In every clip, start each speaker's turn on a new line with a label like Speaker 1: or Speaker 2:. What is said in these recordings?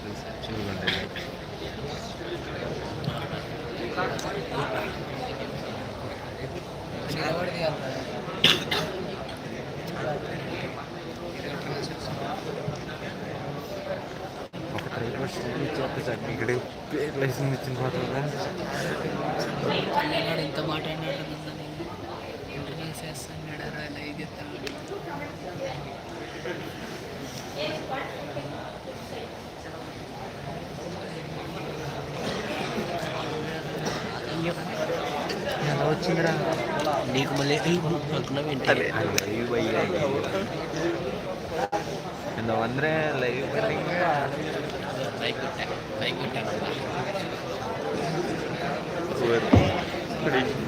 Speaker 1: రిసెప్షన్గా ఉంటుంది. ఒక driver stage ఇచ్చేస్తే సార్ ఇక్కడ లైసెన్స్ ఇచ్చిన తర్వాత
Speaker 2: ఇంత మాట ఇంటర్వ్యూ చేస్తాడు అలా ఇది
Speaker 1: ఎలా వచ్చిందిరా
Speaker 2: నీకు మళ్ళీ
Speaker 1: ಅದೇ ಲೈವ್ ನಾವು ಅಂದರೆ ಲೈವ್ ಬಿಲ್ಲಿಂಗ್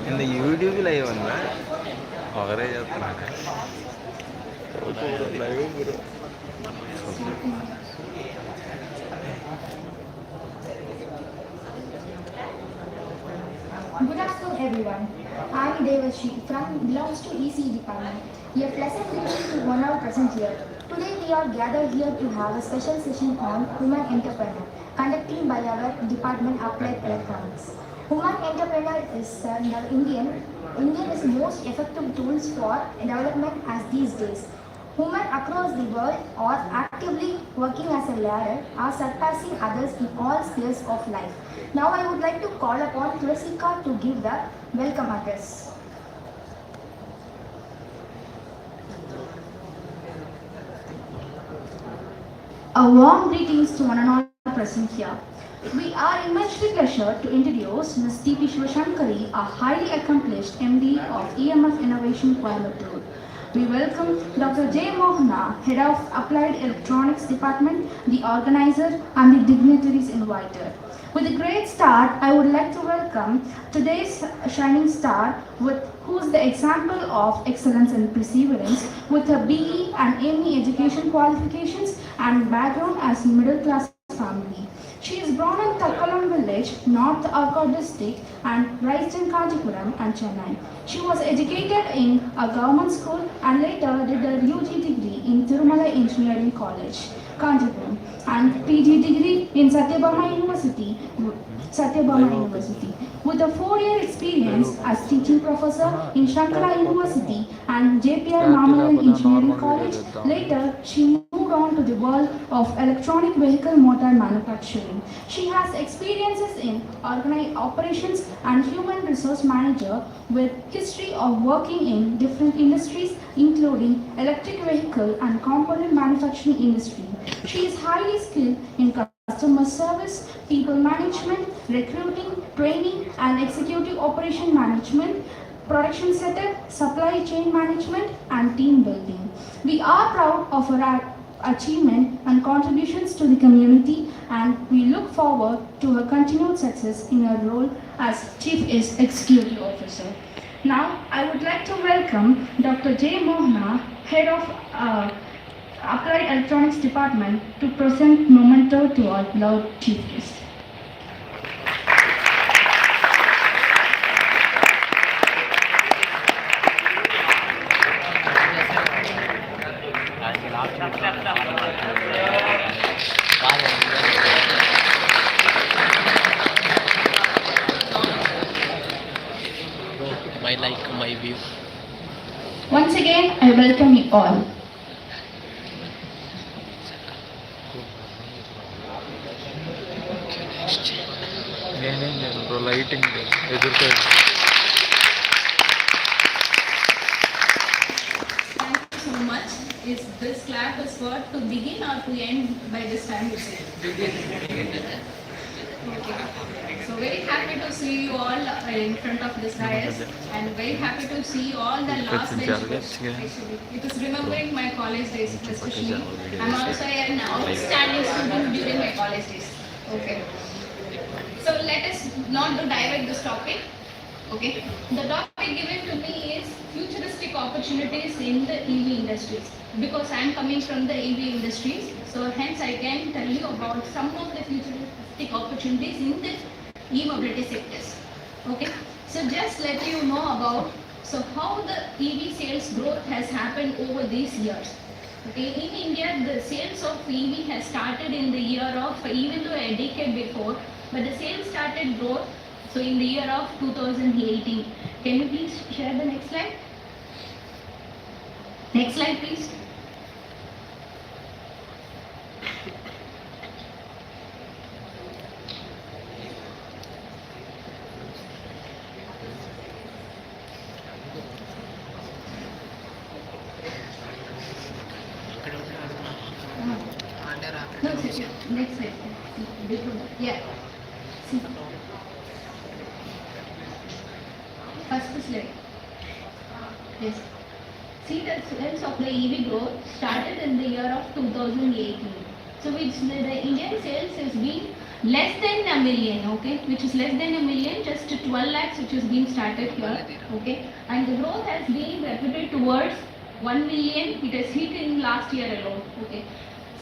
Speaker 1: இந்த யூடியூப் லைவ் வந்து அவரே చేస్తున్నాను live bro.
Speaker 3: Good afternoon, everyone. I am Devashri belongs to EC department. A pleasant greeting to one our present here. Today we are gathered here to have a special session on women entrepreneur, conducted by our department Applied Electronics. Women entrepreneur is Indian is most effective tools for development as these days. Women across the world are actively working as a ladder, are surpassing others in all spheres of life. Now I would like to call upon Tulasika to give the welcome address. A warm greetings to one and all present here. We are immensely pleasure to introduce Ms. T.P. Shivashankari, a highly accomplished MD of EMF Innovation Coimbatore. We welcome Dr. J. Mohana, Head of Applied Electronics Department, the organizer and the dignitaries invited. With a great start, I would like to welcome today's shining star who is the example of excellence and perseverance with her BE and ME education qualifications and background as a middle class family. She is born in Takkalam village, North Arcot district and raised in Kanchipuram and Chennai. She was educated in a government school and later did her UG degree in Tirumala Engineering College, Kanchipuram, and PG degree in Satyabama University. With a 4-year experience as teaching professor in Shankara University and JPR Mamalan Engineering College, later she moved on to the world of electronic vehicle motor manufacturing. She has experiences in operations and human resource manager with history of working in different industries including electric vehicle and component manufacturing industry. She is highly skilled in customer service, people management, recruiting, training and executive operation management, production setup, supply chain management and team building. We are proud of her achievement and contributions to the community and we look forward to her continued success in her role as Chief Executive Officer. Now, I would like to welcome Dr. J. Mohana, Head of Applied Electronics Department, to present memento to our loved Chief Guest.
Speaker 2: my view.
Speaker 3: Once again, I welcome you all.
Speaker 1: Lighting ఎదుర్కో.
Speaker 3: Thank you so much. Is this clap is for to begin or to end by this time? Begin. Okay. So very happy to see you all in front of this dais and very happy to see all the last bench. It is remembering my college days especially. I'm also an outstanding student during my college days. Okay. So let us not to divert this topic. Okay. The topic given to me is futuristic opportunities in the EV industries. Because I am coming from the EV industries, so hence I can tell you about some of the futuristic opportunities in the e-mobility sectors. Okay. So just let you know about how the EV sales growth has happened over these years. Okay, in India, the sales of EV has started in the year of, even though a decade before, but the sales started growth, so in the year of 2018. Can you please share the next slide? Next slide, please.
Speaker 2: అక్కడ order
Speaker 3: No, next slide. Before that. Yeah. See. First slide. Yes. See, the sales of the EV growth started in the year of 2018. So which the Indian sales has been less than a million, okay, which is less than a million, just 12 lakhs which has been started here, okay, and the growth has been repeated towards 1 million. It has hit in last year alone, okay.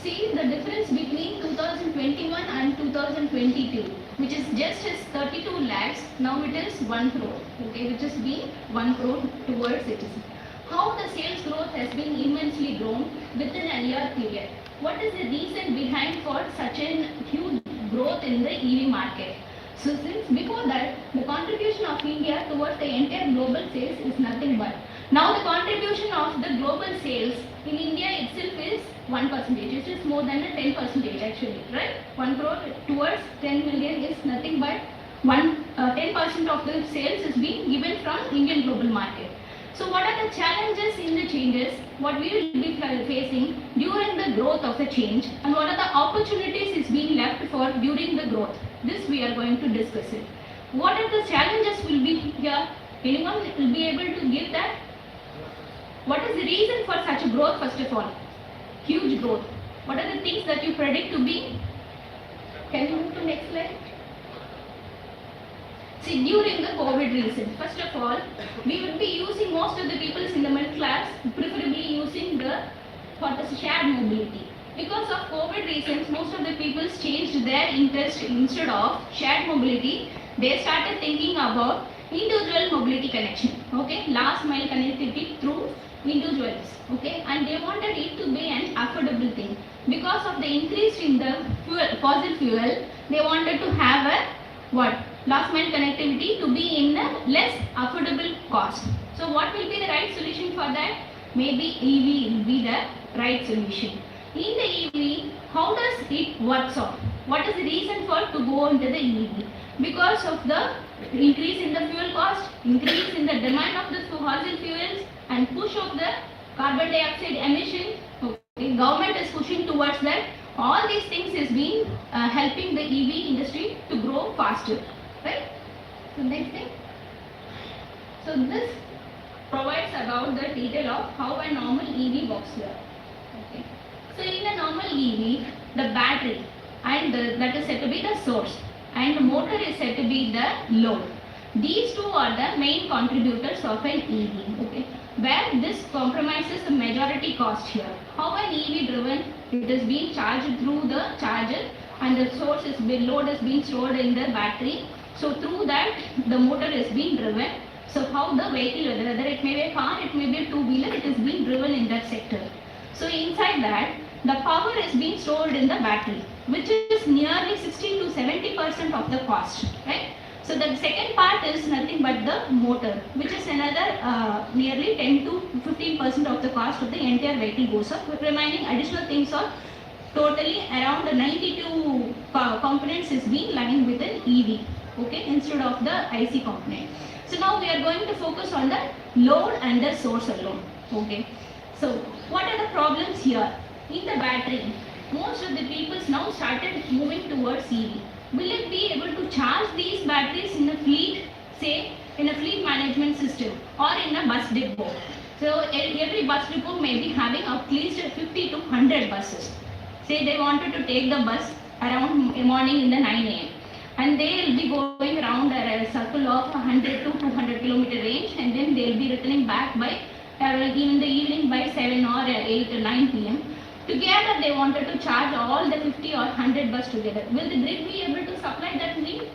Speaker 3: See the difference between 2021 and 2022, which is just as 32 lakhs, now it is 1 crore, okay, which has been 1 crore towards it. How the sales growth has been immensely grown within a year period. What is the reason behind for such a huge growth in the EV market? So since before that, the contribution of India towards the entire global sales is nothing but. Now the contribution of the global sales in India itself is 1%, which is more than a 10% actually, right? 1 crore towards 10 million is nothing but 10% of the sales is being given from Indian global market. So what are the challenges in the changes, what we will be facing during the growth of the change, and what are the opportunities is being left for during the growth? This we are going to discuss it. What are the challenges will be here? Anyone will be able to give that? What is the reason for such a growth first of all? Huge growth. What are the things that you predict to be? Can you move to next slide? See, during the COVID reason, first of all, we would be using, most of the people in the middle class, preferably using the, what is shared mobility. Because of COVID reasons, most of the people changed their interest. Instead of shared mobility, they started thinking about individual mobility connection, okay, last mile connectivity through individuals, okay, and they wanted it to be an affordable thing. Because of the increase in the fossil fuel, they wanted to have a what? Last mile connectivity to be in a less affordable cost. So what will be the right solution for that? Maybe EV will be the right solution. In the EV, how does it works on? What is the reason for to go into the EV? Because of the increase in the fuel cost, increase in the demand of the fossil fuels, and push of the carbon dioxide emission. Okay, government is pushing towards that. All these things is being helping the EV industry to grow faster, right? So next thing. So this provides about the detail of how a normal EV works here. Okay. So in a normal EV, the battery and that is said to be the source, and the motor is said to be the load. These two are the main contributors of an EV. Okay. Where this compromises the majority cost here. How an EV driven? It is being charged through the charger, and the source is load is being stored in the battery. So through that, the motor is being driven. So how the vehicle, whether it may be a car, it may be a two-wheeler, it is being driven in that sector. So inside that, the power is being stored in the battery, which is nearly 60 to 70% of the cost, right? So the second part is nothing but the motor, which is another nearly 10 to 15% of the cost of the entire vehicle goes up. Remaining additional things are totally around 92 components is being lying with an EV, okay, instead of the IC component. So now we are going to focus on the load and the source alone, okay. So what are the problems here? In the battery, most of the people now started moving towards EV. Will it be able to charge these batteries in a fleet, say in a fleet management system or in a bus depot? So every bus depot may be having at least 50 to 100 buses. Say they wanted to take the bus around morning in the 9 a.m. and they will be going around a circle of 100 to 200 kilometer range, and then they will be returning back by in the evening by 7 or 8 or 9 p.m. Together they wanted to charge all the 50 or 100 bus together. Will the grid be able to supply that need?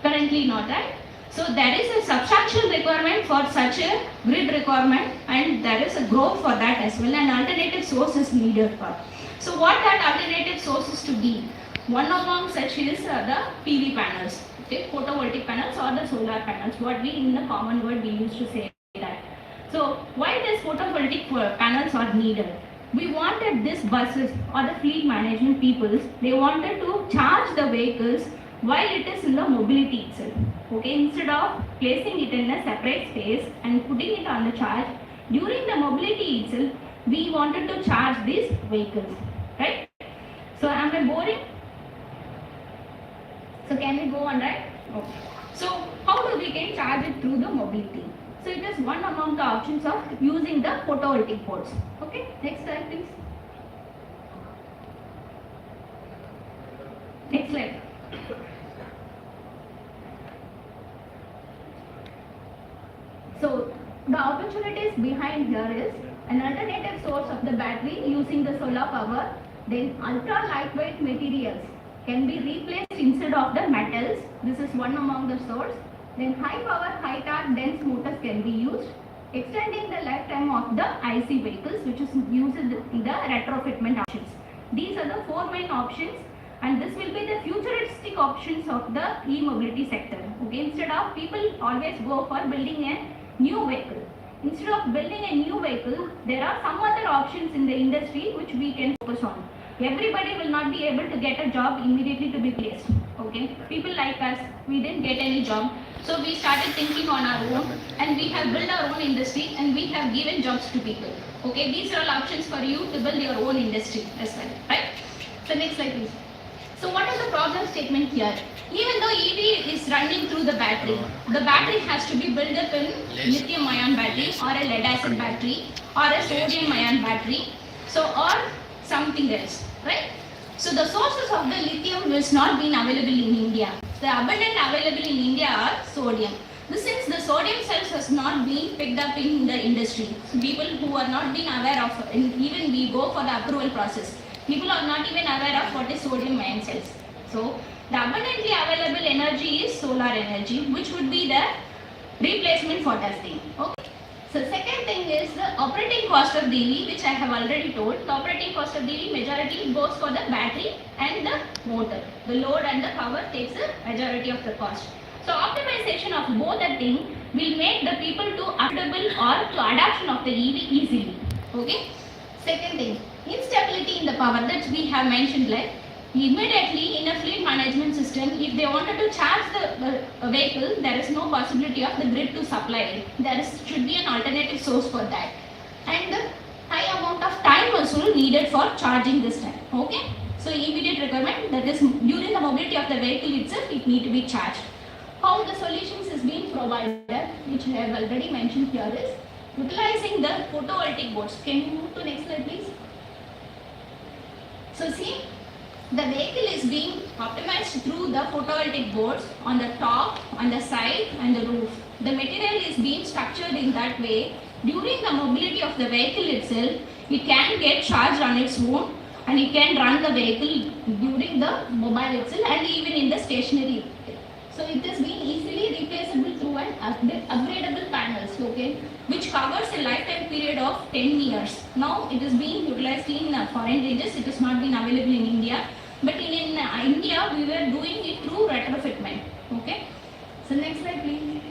Speaker 3: Currently not, right? So there is a substantial requirement for such a grid requirement, and there is a growth for that as well, and alternative source is needed for. So what that alternative source is to be? One among such is the PV panels, okay, photovoltaic panels or the solar panels, what we in the common word we used to say that. So why these photovoltaic panels are needed? We wanted these buses or the fleet management peoples, they wanted to charge the vehicles while it is in the mobility itself. Okay, instead of placing it in a separate space and putting it on the charge, during the mobility itself, we wanted to charge these vehicles, right? So am I boring? So can we go on, right? Okay. So how do we can charge it through the mobility? So it is one among the options of using the photovoltaic boards. Okay, next slide please. Next slide. So the opportunities behind here is an alternative source of the battery using the solar power, then ultra lightweight materials can be replaced instead of the metals. This is one among the source. Then high power, high torque dense motors can be used, extending the lifetime of the IC vehicles, which is used in the retrofitment options. These are the four main options, and this will be the futuristic options of the e-mobility sector. Okay, instead of people always go for building a new vehicle. Instead of building a new vehicle, there are some other options in the industry which we can focus on. Everybody will not be able to get a job immediately to be placed. Okay, people like us, we didn't get any job, so we started thinking on our own, and we have built our own industry, and we have given jobs to people. Okay, these are all options for you to build your own industry as well, right? So next slide please. So what is the problem statement here? Even though EV is running through the battery has to be built up in lithium ion battery or a lead acid battery or a sodium ion battery, so or something else, right? So the sources of the lithium is not been available in India. The abundant available in India are sodium. Since the sodium cells has not been picked up in the industry, so people who are not been aware of, even we go for the approval process, people are not even aware of what is sodium ion cells. So the abundantly available energy is solar energy, which would be the replacement for that thing. Okay. So second thing is the operating cost of the EV, which I have already told. The operating cost of the EV majority goes for the battery and the motor. The load and the power takes the majority of the cost. So optimization of both the thing will make the people to affordable or to adoption of the EV easily. Okay. Second thing, instability in the power that we have mentioned, like immediately in a fleet management system, if they wanted to charge the vehicle, there is no possibility of the grid to supply it. There should be an alternative source for that, and the high amount of time also needed for charging this time. Okay, so immediate requirement, that is during the mobility of the vehicle itself, it need to be charged. How the solutions is being provided, which I have already mentioned here, is utilizing the photovoltaic boards. Can you move to next slide please? So see, the vehicle is being optimized through the photovoltaic boards on the top, on the side and the roof. The material is being structured in that way. During the mobility of the vehicle itself, it can get charged on its own, and it can run the vehicle during the mobile itself and even in the stationary. So it is being easily replaceable through an upgradable panels, okay, which covers a lifetime period of 10 years. Now it is being utilized in foreign ranges. It has not been available in India, but in India we were doing it through retrofitment. Okay. So next slide please.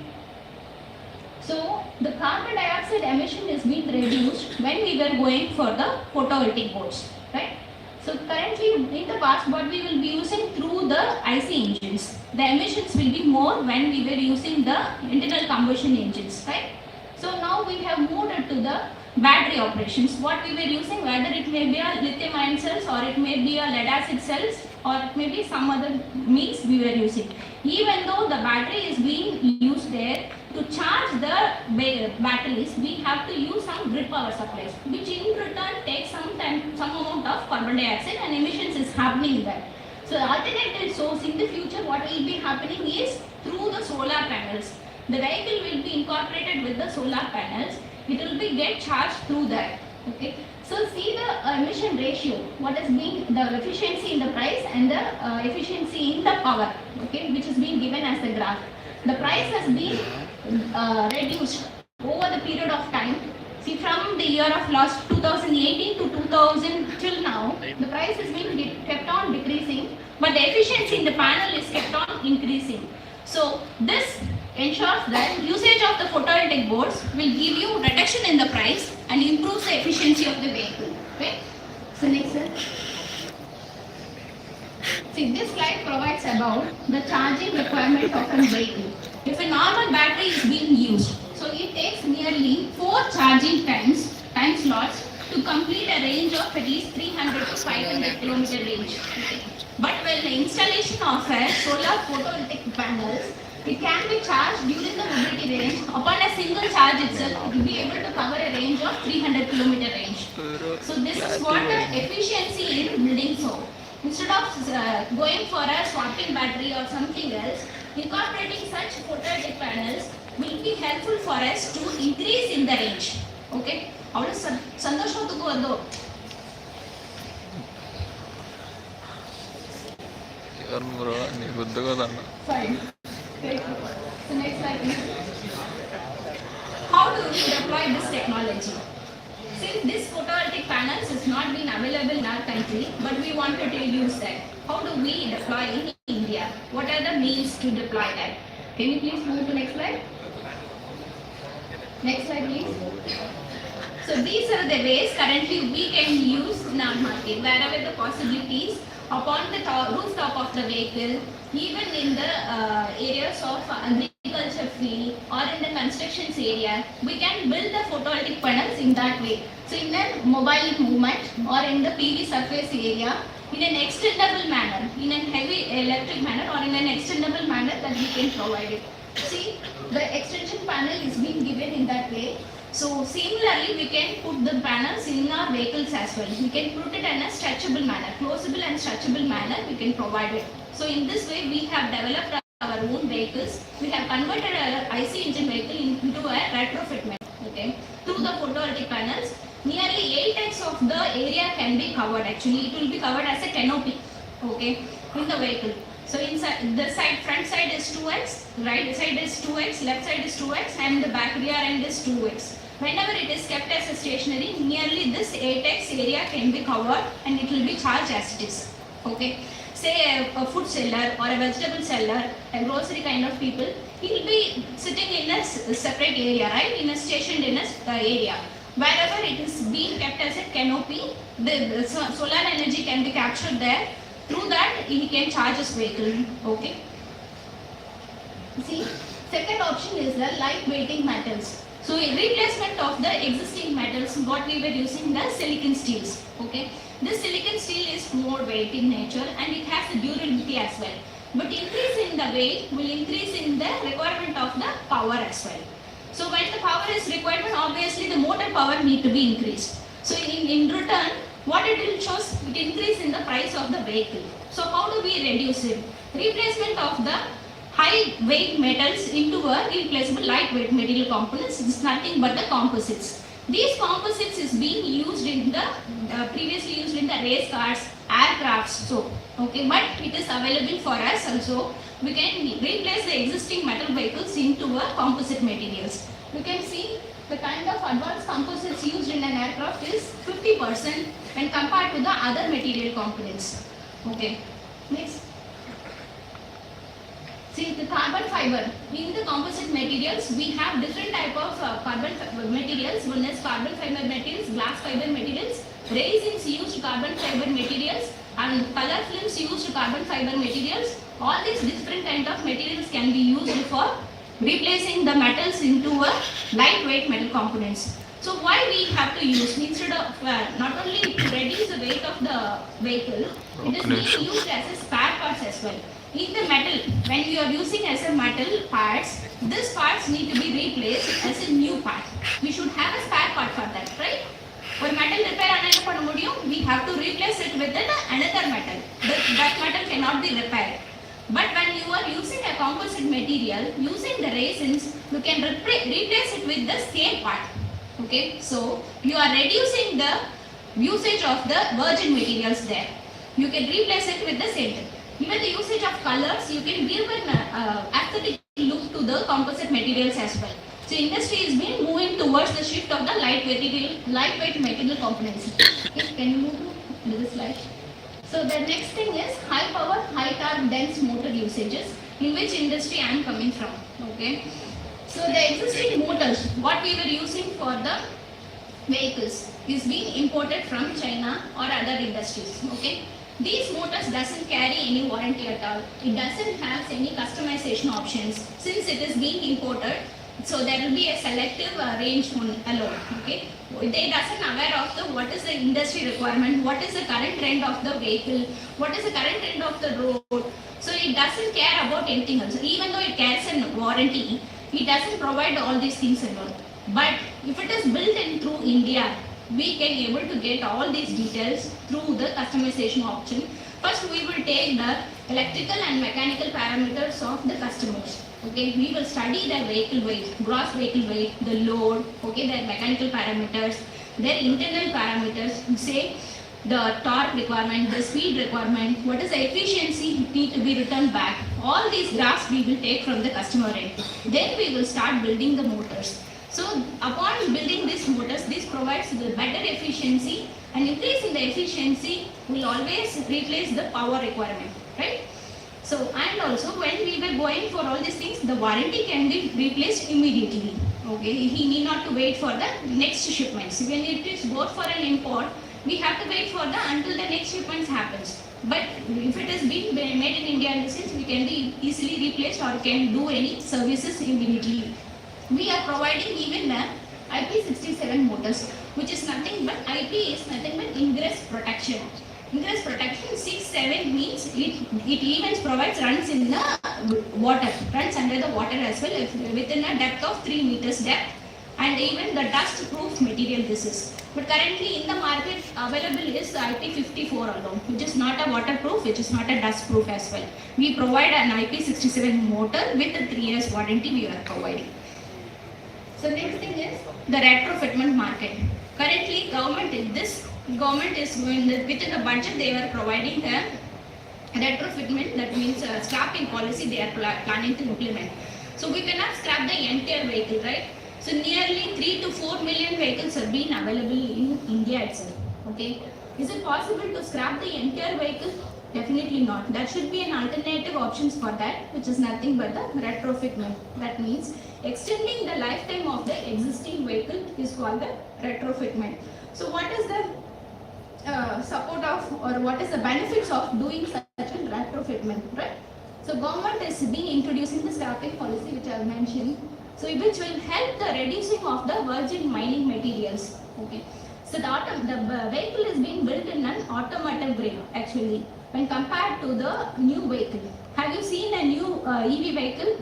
Speaker 3: So the carbon dioxide emission is being reduced when we were going for the photovoltaic boards, right? So currently in the past, what we will be using through the IC engines, the emissions will be more when we were using the internal combustion engines, right? So now we have moved it to the battery operations. What we were using, whether it may be a lithium ion cells or it may be a lead acid cells or it may be some other means we were using. Even though the battery is being used there, to charge the batteries, we have to use some grid power supplies, which in return takes some amount of carbon dioxide and emissions is happening there. So the alternative source in the future, what will be happening is through the solar panels. The vehicle will be incorporated with the solar panels. It will be get charged through that. Okay. So see the emission ratio, what is being the efficiency in the price and the efficiency in the power, okay, which is being given as the graph. the price has been reduced over the period of time. See, from the year of last 2018 to 2000 till now, the price has been kept on decreasing, but the efficiency in the panel is kept on increasing. So this ensures that usage of the photovoltaic boards will give you reduction in the price and improves the efficiency of the vehicle. Okay. So next slide. See, this slide provides about the charging requirement of a vehicle. If a normal battery is being used, so it takes nearly 4 charging time slots to complete a range of at least 300 to 500 kilometer range. Okay. But when the installation of a solar photovoltaic panels, it can be charged during the mobility range. Upon a single charge itself, it will be able to cover a range of 300 kilometer range. So this is what the efficiency in building so. Instead of going for a swapping battery or something else, incorporating such photovoltaic panels will be helpful for us to increase in the range. Okay? ಅವಳು ಸಂತೋಷವತ್ತಕ್ಕೂ ಒಂದು fine. So next slide. How do we deploy this technology? Since this photovoltaic panels is not been available in our country, but we wanted to use that. How do we deploy in India? What are the means to deploy that? Can you please move to next slide? Next slide, please. So these are the ways currently we can use in our market, wherever the possibilities upon the rooftop of the vehicle, even in the areas of agriculture field or in the constructions area, we can build the photovoltaic panels in that way. So in a mobile movement or in the PV surface area, in an extendable manner, in a heavy electric manner or in an extendable manner that we can provide it. See, the extension panel is being given in that way. So similarly, we can put the panels in our vehicles as well. We can put it in a stretchable manner, closable and stretchable manner, we can provide it. So in this way, we have developed our own vehicles. We have converted our IC engine vehicle into a retrofit method, okay, through the photovoltaic panels. Nearly 8x of the area can be covered. Actually, it will be covered as a canopy, okay, in the vehicle. So inside the front side is 2x, right side is 2x, left side is 2x, and the back rear end is 2x. Whenever it is kept as a stationary, nearly this 8x area can be covered and it will be charged as it is. Okay. Say a food seller or a vegetable seller, a grocery kind of people, he will be sitting in a separate area, right? In a stationed in a area. Wherever it is being kept as a canopy, the solar energy can be captured there. Through that, he can charge his vehicle. Okay. See, second option is the light weighting metals. So, in replacement of the existing metals, what we were using the silicon steels. Okay. This silicon steel is more weight in nature and it has the durability as well. But increase in the weight will increase in the requirement of the power as well. So, when the power is required, obviously the motor power need to be increased. So, in return, what it will show, it increase in the price of the vehicle. So how do we reduce it? Replacement of the high weight metals into a replaceable lightweight material components is nothing but the composites. These composites is being used in the previously used in the race cars, aircrafts. So okay, but it is available for us also. We can replace the existing metal vehicles into a composite materials. You can see the kind of advanced composites used in an aircraft is 50% when compared to the other material components. Okay, next. See, the carbon fiber. In the composite materials, we have different type of carbon materials. One is carbon fiber materials, glass fiber materials, resins used carbon fiber materials, and color films used carbon fiber materials. All these different kind of materials can be used for replacing the metals into a lightweight metal components. So why we have to use, instead of not only to reduce the weight of the vehicle, it is being used as a spare parts as well. In the metal, when you are using as a metal parts, these parts need to be replaced as a new part. We should have a spare part for that, right? When metal repair we have to replace it with another metal. That metal cannot be repaired. But when you are using a composite material, using the resins, you can replace it with the same part. Okay, so you are reducing the usage of the virgin materials there. You can replace it with the same. Even the usage of colors, you can give an aesthetic
Speaker 4: look to the composite materials as well. So industry is been moving towards the shift of the lightweight material components. Okay, can you move to this slide? So the next thing is high power, high torque, dense motor usages. In which industry I am coming from? Okay. So the existing motors, what we were using for the vehicles, is being imported from China or other industries. Okay. These motors doesn't carry any warranty at all. It doesn't have any customization options since it is being imported. So there will be a selective range alone. Okay, they doesn't aware of the what is the industry requirement, what is the current trend of the vehicle, what is the current trend of the road. So it doesn't care about anything else. Even though it carries a warranty, it doesn't provide all these things alone. But if it is built in through India, we can able to get all these details through the customization option. First, we will take the electrical and mechanical parameters of the customers. Okay, we will study their vehicle weight, gross vehicle weight, the load, okay, their mechanical parameters, their internal parameters, say the torque requirement, the speed requirement, what is the efficiency need to be returned back. All these graphs we will take from the customer end. Then we will start building the motors. So upon building these motors, this provides the better efficiency, and increase in the efficiency will always replace the power requirement, right? So, and also when we were going for all these things, the warranty can be replaced immediately. Okay, he need not to wait for the next shipments. When it is bought for an import, we have to wait for the until the next shipments happens. But if it is being made in India, in the sense we can be easily replaced or can do any services immediately. We are providing even the IP67 motors, which is nothing but IP is nothing but ingress protection. Ingress protection 6-7 means it even provides runs in the water, runs under the water as well, if within a depth of 3 meters depth, and even the dust proof material this is. But currently in the market available is IP54 alone, which is not a waterproof, which is not a dust proof as well. We provide an IP67 motor with a 3 years warranty we are providing. So next thing is the retrofitment market. Currently government is going within the budget they are providing a retrofitment, that means scrapping policy they are planning to implement. So we cannot scrap the entire vehicle, right? So nearly 3 to 4 million vehicles are being available in India itself. Okay, is it possible to scrap the entire vehicle? Definitely not. There should be an alternative options for that, which is nothing but the retrofitment. That means extending the lifetime of the existing vehicle is called the retrofitment. So what is the support of, or what is the benefits of doing such a retrofitment, right? So government is being introducing the scrapping policy which I have mentioned, so which will help the reducing of the virgin mining materials. Okay, so the vehicle is being built in an automotive grade actually when compared to the new vehicle. Have you seen a new EV vehicle?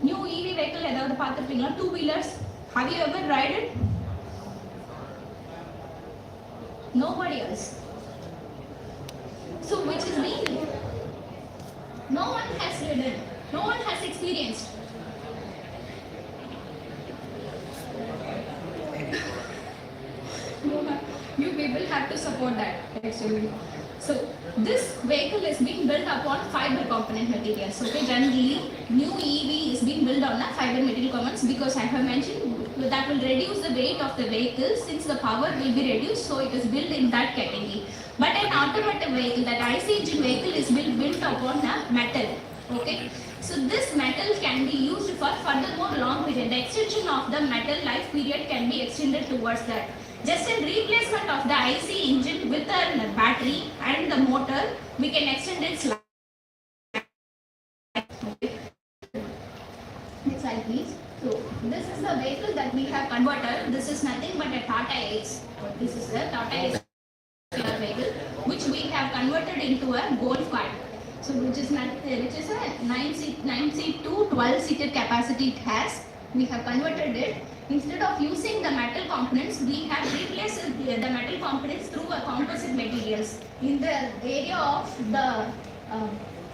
Speaker 4: New EV vehicle ஏதாவது பார்த்திருப்பீங்களா? 2-wheelers. Have you ever ride it? Nobody else. So which is being, no one has ridden, no one has experienced. You people have to support that actually. So this vehicle is being built upon fiber component materials. Okay, generally new EV is being built on the fiber material components because I have mentioned that will reduce the weight of the vehicle since the power will be reduced, so it is built in that category. But an automotive vehicle, that IC engine vehicle is built upon a metal. Okay, so this metal can be used for furthermore long period. The extension of the metal life period can be extended towards that. Just in replacement of the IC engine with a battery and the motor, we can extend its life. Next slide please. So this is the vehicle that we have converted. This is nothing but a Tata Ace. This is the Tata Ace vehicle which we have converted into a Golf cart. So which is a 9-seat to 12-seater capacity it has. We have converted it. Instead of using the metal components, we have replaced the metal components through a composite materials. In the area of the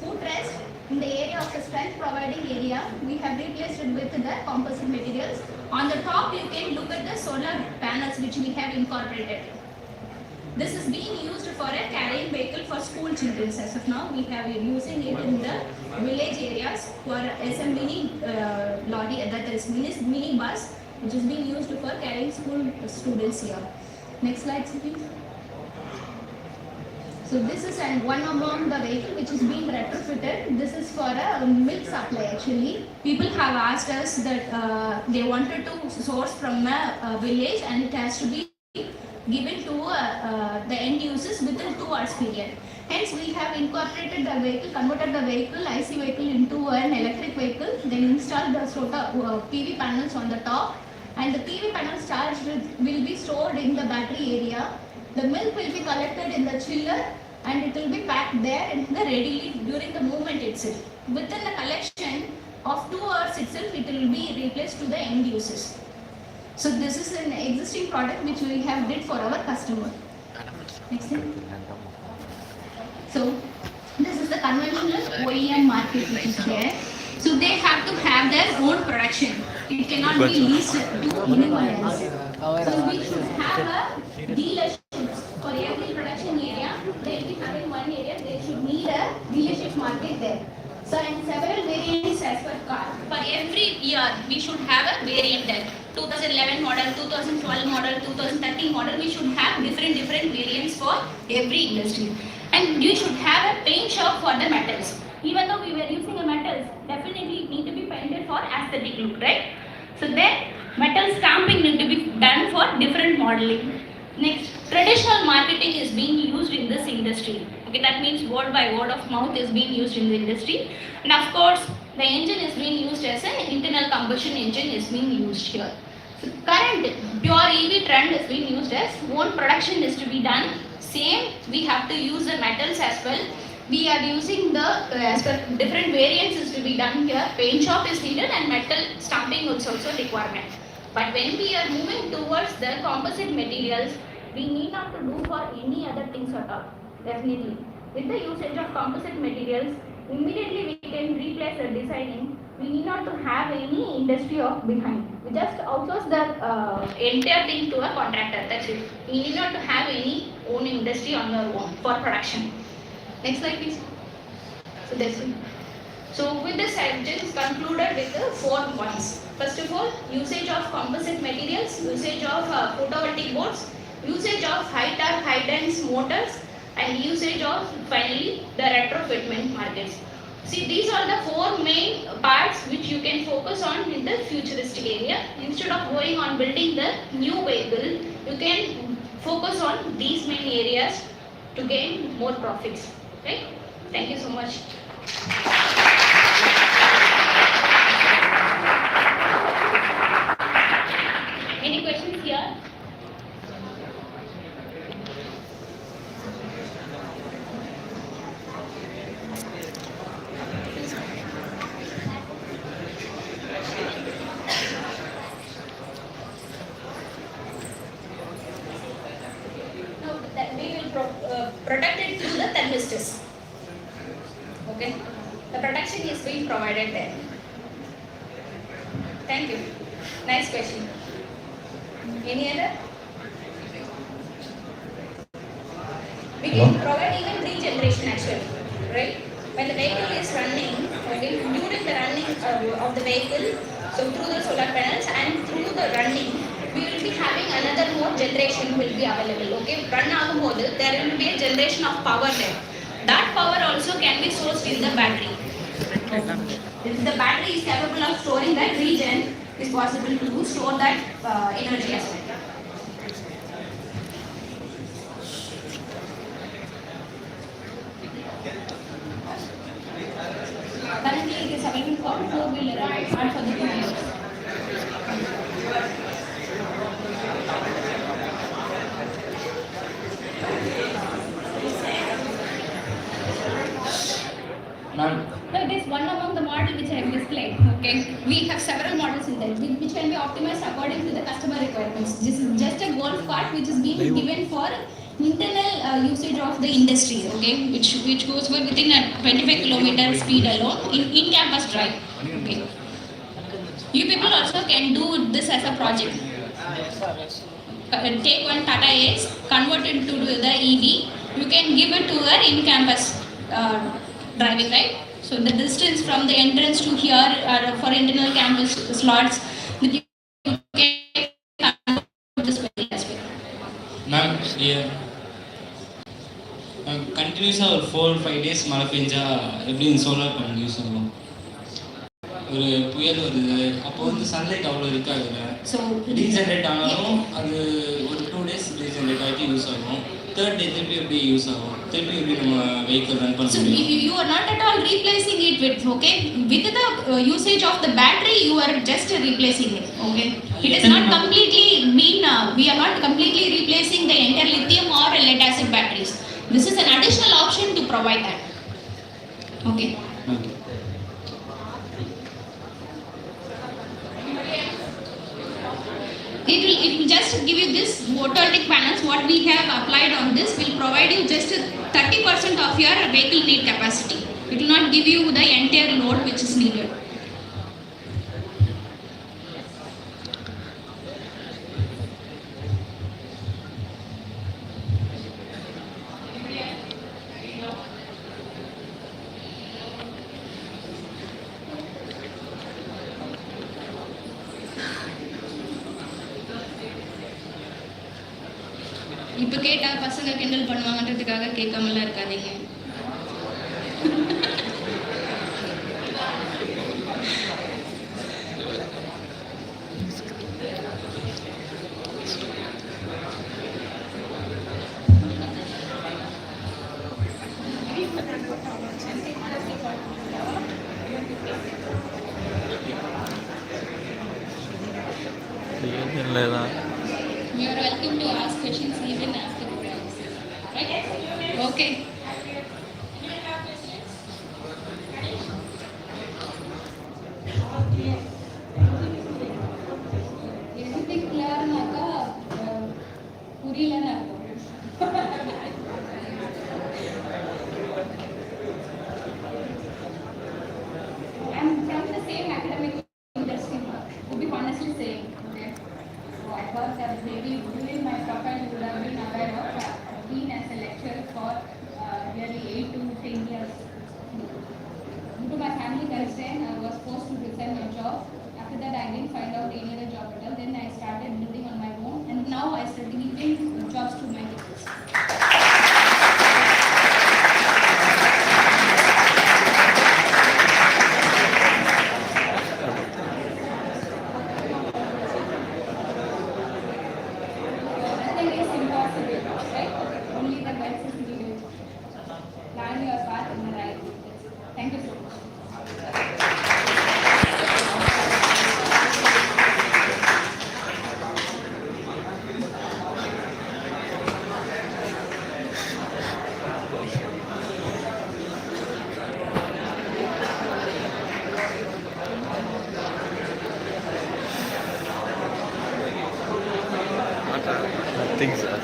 Speaker 4: footrest, in the area of the strength providing area, we have replaced it with the composite materials. On the top, you can look at the solar panels which we have incorporated. This is being used for a carrying vehicle for school children. As of now, we have been using it in the village areas for assembly lorry, that is mini bus, which is being used for carrying school students here. Next slide, please. So this is one among the vehicle which is being retrofitted. This is for a milk supply actually. People have asked us that they wanted to source from a village and it has to be given to the end users within 2 hours period. Hence we have incorporated the vehicle, converted the vehicle, IC vehicle into an electric vehicle, then installed the PV panels on the top, and the PV panels charged will be stored in the battery area. The milk will be collected in the chiller and it will be packed there and readily during the movement itself. Within the collection of 2 hours itself, it will be replaced to the end users. So this is an existing product which we have did for our customer. Next thing. So this is the conventional OEM market which is there. So they have to have their own production. It cannot be leased to anyone else. So we should have a dealership for every production area. They will be having one area. They should need a dealership market there. So and several variants as per car. For every year we should have a variant there. 2011 model, 2012 model, 2013 model. We should have different variants for every industry. And you should have a paint shop for the metals. Even though we were using a metals, definitely it need to be painted for aesthetic look, right? So then metal stamping need to be done for different modeling. Next, traditional marketing is being used in this industry. Okay, that means word by word of mouth is being used in the industry. And of course, the engine is being used as an internal combustion engine is being used here. So current pure EV trend is being used as own production is to be done. Same, we have to use the metals as well. We are using the different variants is to be done here. Paint shop is needed and metal stamping is also requirement. But when we are moving towards the composite materials, we need not to do for any other things at all. Definitely. With the usage of composite materials, immediately we can replace the designing. We need not to have any industry of behind. We just outsource the entire thing to a contractor. That's it. We need not to have any own industry on your own for production. Next slide, please. So that's it. So with this, I just concluded with the 4 points. First of all, usage of composite materials, usage of photovoltaic boards, usage of high torque, high dense motors, and usage of finally the retrofitment markets. See, these are the 4 main parts which you can focus on in the futuristic area. Instead of going on building the new vehicle, you can focus on these main areas to gain more profits. Right? Thank you so much. Any questions here? No, that we will protect it through the thermistors. Okay, the protection is being provided there. Thank you. Nice question. Any other? We can provide even regeneration actually, right? When the vehicle is running, okay, during the running of the vehicle, so through the solar panels and through the running, we will be having another more generation will be available. Okay, run agumbodhu, there will be a generation of power there. That power also can be sourced in the battery. If the battery is capable of storing that regen, it's possible to store that energy as well. Currently, it is available for 4-wheeler and for the 2-wheelers. No, it is one among the model which I have displayed. Okay, we have several models in there which can be optimized according to the customer requirements. This is just a golf cart which is being given for internal usage of the industry. Okay, which goes for within a 25 kilometer speed alone in campus drive. Okay, you people also can do this as a project. Take one Tata Ace, convert it to the EV. you can give it to her in-campus driving, right? So the distance from the entrance to here are for internal campus slots that you can convert this vehicle as well.
Speaker 5: Ma'am, yeah. கண்டினியூஸாக ஒரு 4-5 days மழை பெஞ்சா எப்படி இந்த solar panel use ஆகும்? ஒரு புயல் வருது, அப்போ வந்து சன்லைட் அவ்வளோ இருக்காதுல்ல. ஸோ ரீஜென்ரேட் ஆனாலும் அது ஒரு 2 days ரீஜென்ரேட் ஆகிட்டு யூஸ் ஆகும். தேர்ட் டே திருப்பி எப்படி யூஸ் ஆகும்? திருப்பி எப்படி நம்ம வெஹிக்கிள் ரன் பண்ண முடியும்?
Speaker 4: So you are not at all replacing it with, okay? With the usage of the battery, you are just replacing it, okay? It is not completely been, we are not completely replacing the entire lithium or lead acid batteries. This is an additional option to provide that. Okay.
Speaker 5: Okay.
Speaker 4: It will just give you this photovoltaic panels. What we have applied on this will provide you just 30% of your vehicle need capacity. It will not give you the entire load which is needed. இப்போ கேட்டா பசங்க கிண்டல் பண்ணுவாங்கன்றதுக்காக கேட்காமலாம் இருக்காதீங்க. You are welcome to ask questions even after the class. Right? Okay. Anything clear naka puriyala na. I'm from the same academic industry. To be honestly saying, okay. I thought that maybe during my profile you would have been aware of been as a lecturer for nearly 8 to 10 years. Due to my family constraint, I was forced to resign my job. After that, I didn't find out any other job at all. Then I started building on my own, and now I started giving jobs to my kids. Nothing is impossible, right? Only the guts is needed. Plan your path in the right way. Thank you so much.
Speaker 1: Nothing, sir.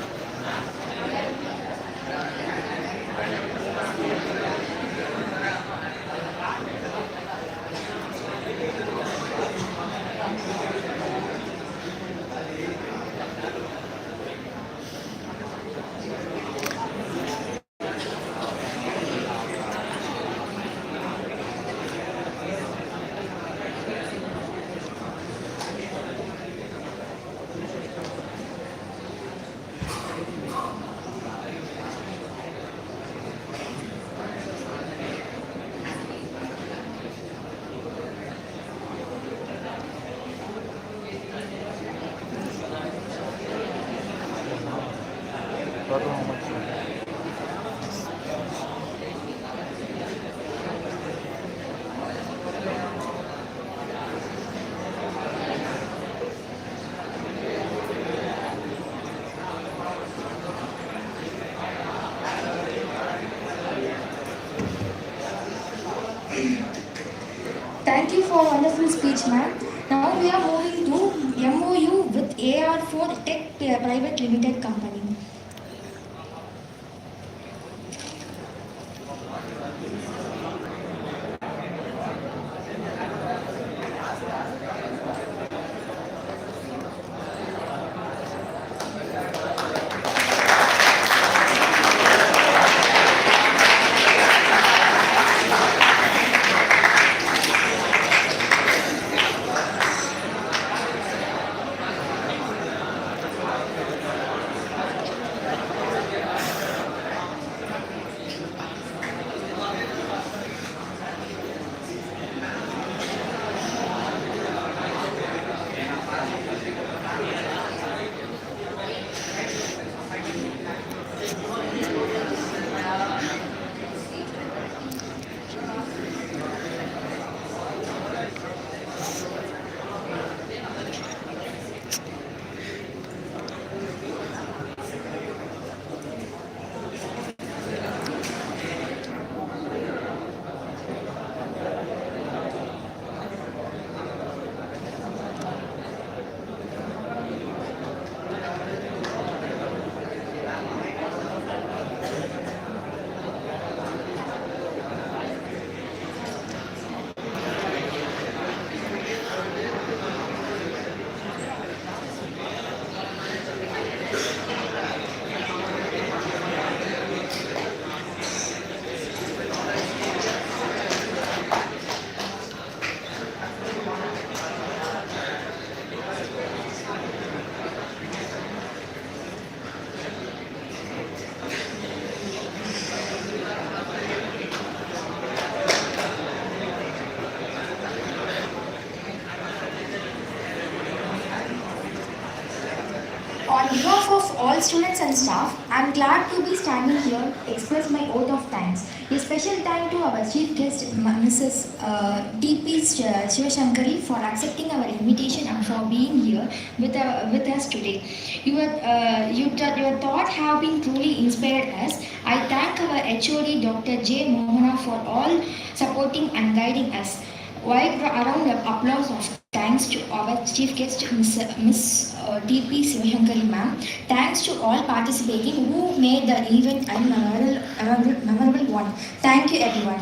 Speaker 6: Thank you for a wonderful speech, ma'am. Now we are moving to MOU with AR4 Tech Private Limited Company. students and staff, I am glad to be standing here to express my oath of thanks. A special thank to our chief guest, Mrs. D.P. Shivashankari, for accepting our invitation and for being here with us today. Your thought have been truly inspired us. I thank our HOD Dr. J. Mohana for all supporting and guiding us. Wide round of applause of thanks to our chief guest, Miss D.P. Shivashankari ma'am. Thanks to all participating who made the event a memorable one. Thank you everyone.